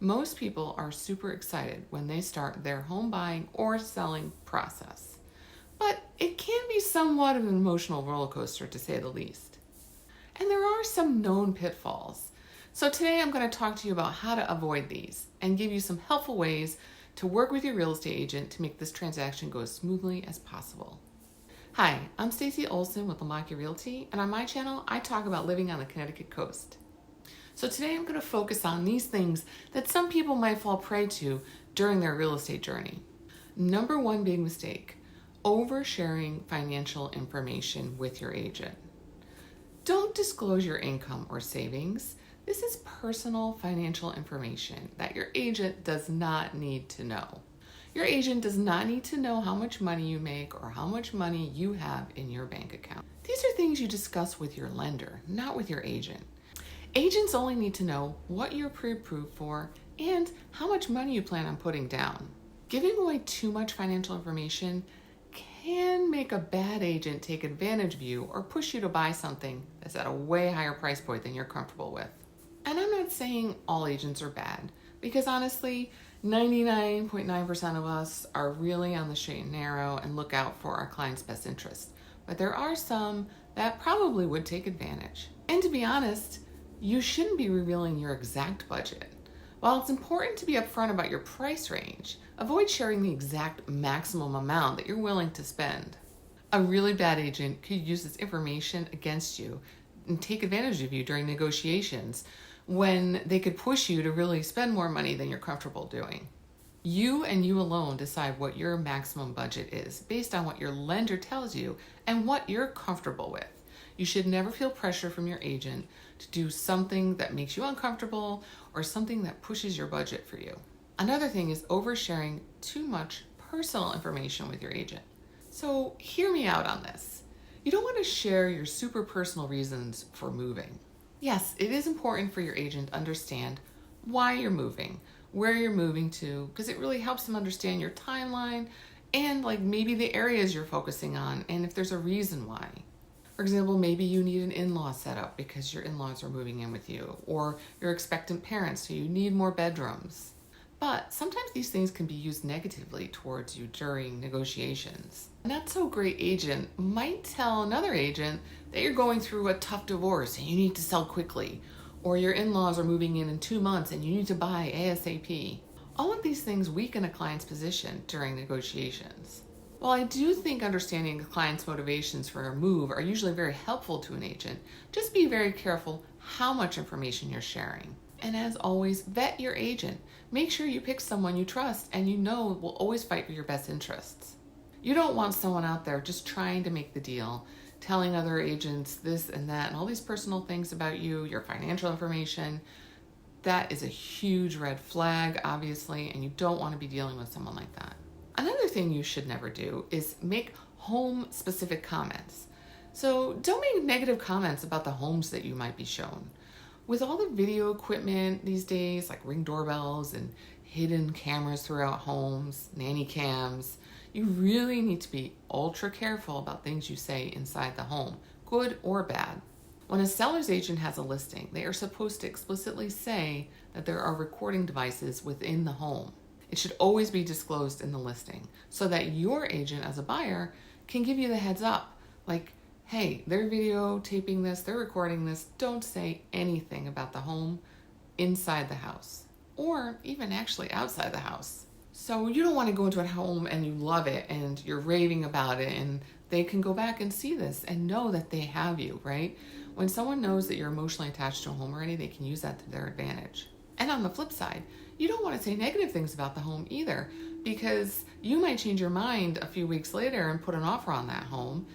Most people are super excited when they start their home buying or selling process, but it can be somewhat of an emotional roller coaster to say the least. And there are some known pitfalls. So today I'm going to talk to you about how to avoid these and give you some helpful ways to work with your real estate agent to make this transaction go as smoothly as possible. Hi, I'm Stacy Olson with Lamacchia Realty, and on my channel I talk about living on the Connecticut coast. So today I'm going to focus on these things that some people might fall prey to during their real estate journey. Number one big mistake, oversharing financial information with your agent. Don't disclose your income or savings. This is personal financial information that your agent does not need to know. Your agent does not need to know how much money you make or how much money you have in your bank account. These are things you discuss with your lender, not with your agent. Agents only need to know what you're pre-approved for and how much money you plan on putting down. Giving away too much financial information can make a bad agent take advantage of you or push you to buy something that's at a way higher price point than you're comfortable with. And I'm not saying all agents are bad, because honestly, 99.9% of us are really on the straight and narrow and look out for our client's best interest. But there are some that probably would take advantage. And to be honest, you shouldn't be revealing your exact budget. While it's important to be upfront about your price range, avoid sharing the exact maximum amount that you're willing to spend. A really bad agent could use this information against you and take advantage of you during negotiations when they could push you to really spend more money than you're comfortable doing. You and you alone decide what your maximum budget is based on what your lender tells you and what you're comfortable with. You should never feel pressure from your agent to do something that makes you uncomfortable or something that pushes your budget for you. Another thing is oversharing too much personal information with your agent. So hear me out on this. You don't want to share your super personal reasons for moving. Yes, it is important for your agent to understand why you're moving, where you're moving to, because it really helps them understand your timeline and maybe the areas you're focusing on and if there's a reason why. For example, maybe you need an in-law setup because your in-laws are moving in with you, or you're expectant parents, so you need more bedrooms. But sometimes these things can be used negatively towards you during negotiations. A not so great agent might tell another agent that you're going through a tough divorce and you need to sell quickly, or your in-laws are moving in 2 months and you need to buy ASAP. All of these things weaken a client's position during negotiations. While I do think understanding the client's motivations for a move are usually very helpful to an agent, just be very careful how much information you're sharing. And as always, vet your agent. Make sure you pick someone you trust and you know will always fight for your best interests. You don't want someone out there just trying to make the deal, telling other agents this and that and all these personal things about you, your financial information. That is a huge red flag, obviously, and you don't want to be dealing with someone like that. Another thing you should never do is make home-specific comments. So don't make negative comments about the homes that you might be shown. With all the video equipment these days, like Ring doorbells and hidden cameras throughout homes, nanny cams, you really need to be ultra careful about things you say inside the home, good or bad. When a seller's agent has a listing, they are supposed to explicitly say that there are recording devices within the home. It should always be disclosed in the listing so that your agent as a buyer can give you the heads up. Like, hey, they're videotaping this, they're recording this. Don't say anything about the home inside the house or even actually outside the house. So you don't want to go into a home and you love it and you're raving about it and they can go back and see this and know that they have you, right? When someone knows that you're emotionally attached to a home already, they can use that to their advantage. And on the flip side, you don't want to say negative things about the home either, because you might change your mind a few weeks later and put an offer on that home,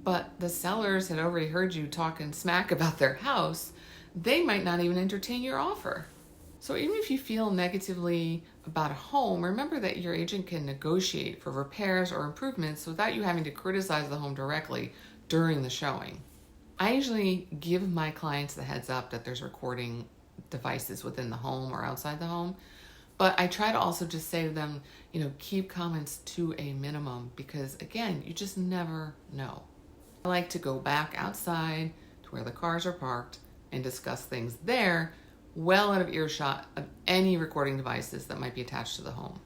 but the sellers had already heard you talking smack about their house. They might not even entertain your offer. So even if you feel negatively about a home, remember that your agent can negotiate for repairs or improvements without you having to criticize the home directly during the showing. I usually give my clients the heads up that there's recording devices within the home or outside the home, but I try to also just say to them, keep comments to a minimum because again, you just never know. I like to go back outside to where the cars are parked and discuss things there well out of earshot of any recording devices that might be attached to the home.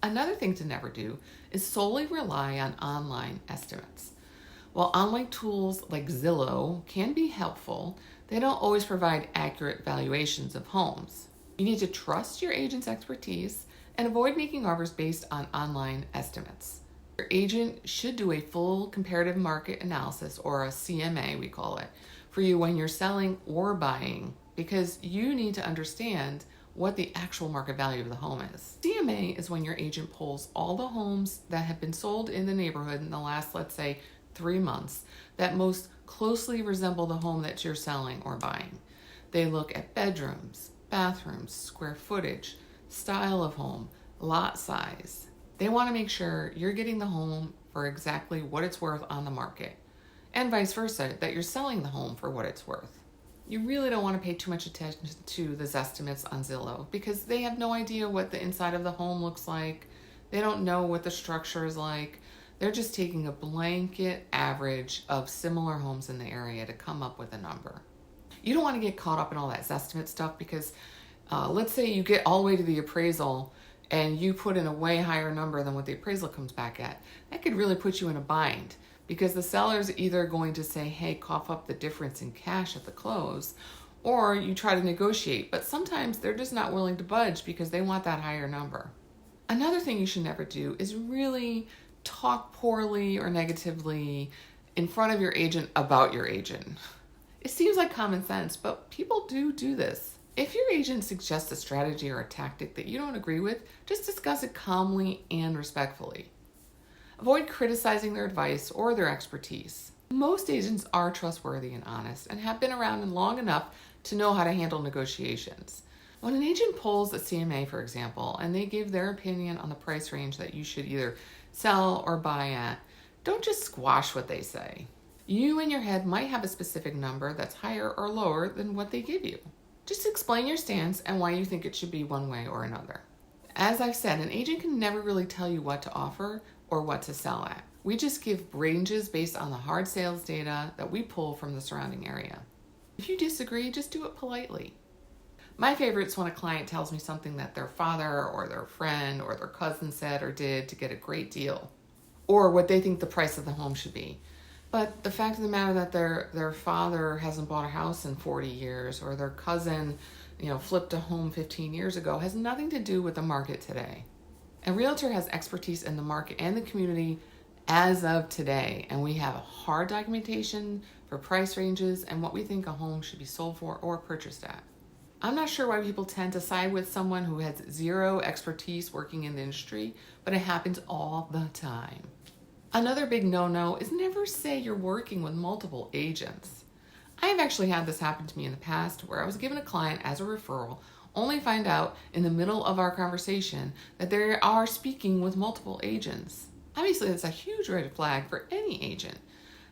Another thing to never do is solely rely on online estimates. While online tools like Zillow can be helpful, they don't always provide accurate valuations of homes. You need to trust your agent's expertise and avoid making offers based on online estimates. Your agent should do a full comparative market analysis, or a CMA we call it, for you when you're selling or buying, because you need to understand what the actual market value of the home is. CMA is when your agent pulls all the homes that have been sold in the neighborhood in the last, let's say, 3 months that most closely resemble the home that you're selling or buying. They look at bedrooms, bathrooms, square footage, style of home, lot size. They want to make sure you're getting the home for exactly what it's worth on the market, and vice versa, that you're selling the home for what it's worth. You really don't want to pay too much attention to those estimates on Zillow because they have no idea what the inside of the home looks like. They don't know what the structure is like. They're just taking a blanket average of similar homes in the area to come up with a number. You don't want to get caught up in all that estimate stuff because let's say you get all the way to the appraisal and you put in a way higher number than what the appraisal comes back at. That could really put you in a bind, because the seller's either going to say, hey, cough up the difference in cash at the close, or you try to negotiate, but sometimes they're just not willing to budge because they want that higher number. Another thing you should never do is really talk poorly or negatively in front of your agent about your agent. It seems like common sense, but people do this. If your agent suggests a strategy or a tactic that you don't agree with, just discuss it calmly and respectfully. Avoid criticizing their advice or their expertise. Most agents are trustworthy and honest and have been around long enough to know how to handle negotiations. When an agent pulls a CMA, for example, and they give their opinion on the price range that you should either sell or buy at, don't just squash what they say. You in your head might have a specific number that's higher or lower than what they give you. Just explain your stance and why you think it should be one way or another. As I've said, an agent can never really tell you what to offer or what to sell at. We just give ranges based on the hard sales data that we pull from the surrounding area. If you disagree, just do it politely. My favorite is when a client tells me something that their father or their friend or their cousin said or did to get a great deal, or what they think the price of the home should be. But the fact of the matter that their father hasn't bought a house in 40 years, or their cousin, flipped a home 15 years ago, has nothing to do with the market today. A realtor has expertise in the market and the community as of today, and we have hard documentation for price ranges and what we think a home should be sold for or purchased at. I'm not sure why people tend to side with someone who has zero expertise working in the industry, but it happens all the time. Another big no-no is never say you're working with multiple agents. I've actually had this happen to me in the past where I was given a client as a referral, only find out in the middle of our conversation that they are speaking with multiple agents. Obviously, that's a huge red flag for any agent.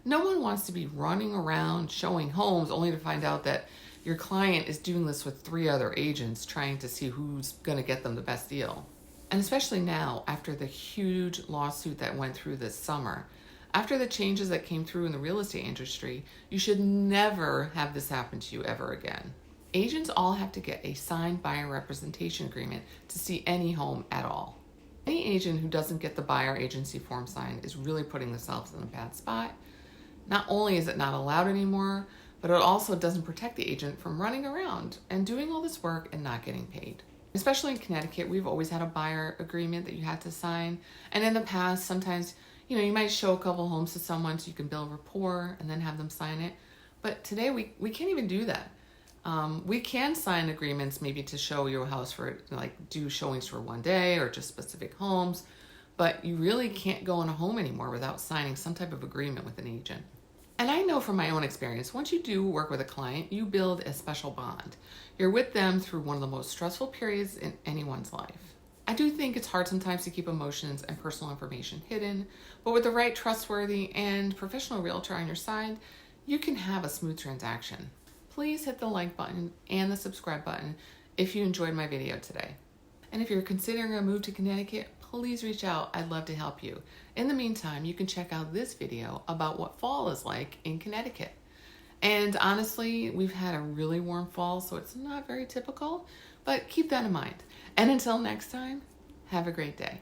No one wants to be running around showing homes only to find out that your client is doing this with 3 other agents trying to see who's going to get them the best deal. And especially now, after the huge lawsuit that went through this summer, after the changes that came through in the real estate industry, you should never have this happen to you ever again. Agents all have to get a signed buyer representation agreement to see any home at all. Any agent who doesn't get the buyer agency form signed is really putting themselves in a bad spot. Not only is it not allowed anymore, but it also doesn't protect the agent from running around and doing all this work and not getting paid. Especially in Connecticut, we've always had a buyer agreement that you had to sign. And in the past, sometimes, you might show a couple homes to someone so you can build rapport and then have them sign it. But today, we can't even do that. We can sign agreements maybe to show your house for, do showings for one day or just specific homes. But you really can't go in a home anymore without signing some type of agreement with an agent. And I know from my own experience, once you do work with a client, you build a special bond. You're with them through one of the most stressful periods in anyone's life. I do think it's hard sometimes to keep emotions and personal information hidden, but with the right trustworthy and professional realtor on your side, you can have a smooth transaction. Please hit the like button and the subscribe button if you enjoyed my video today. And if you're considering a move to Connecticut, please reach out. I'd love to help you. In the meantime, you can check out this video about what fall is like in Connecticut. And honestly, we've had a really warm fall, so it's not very typical, but keep that in mind. And until next time, have a great day.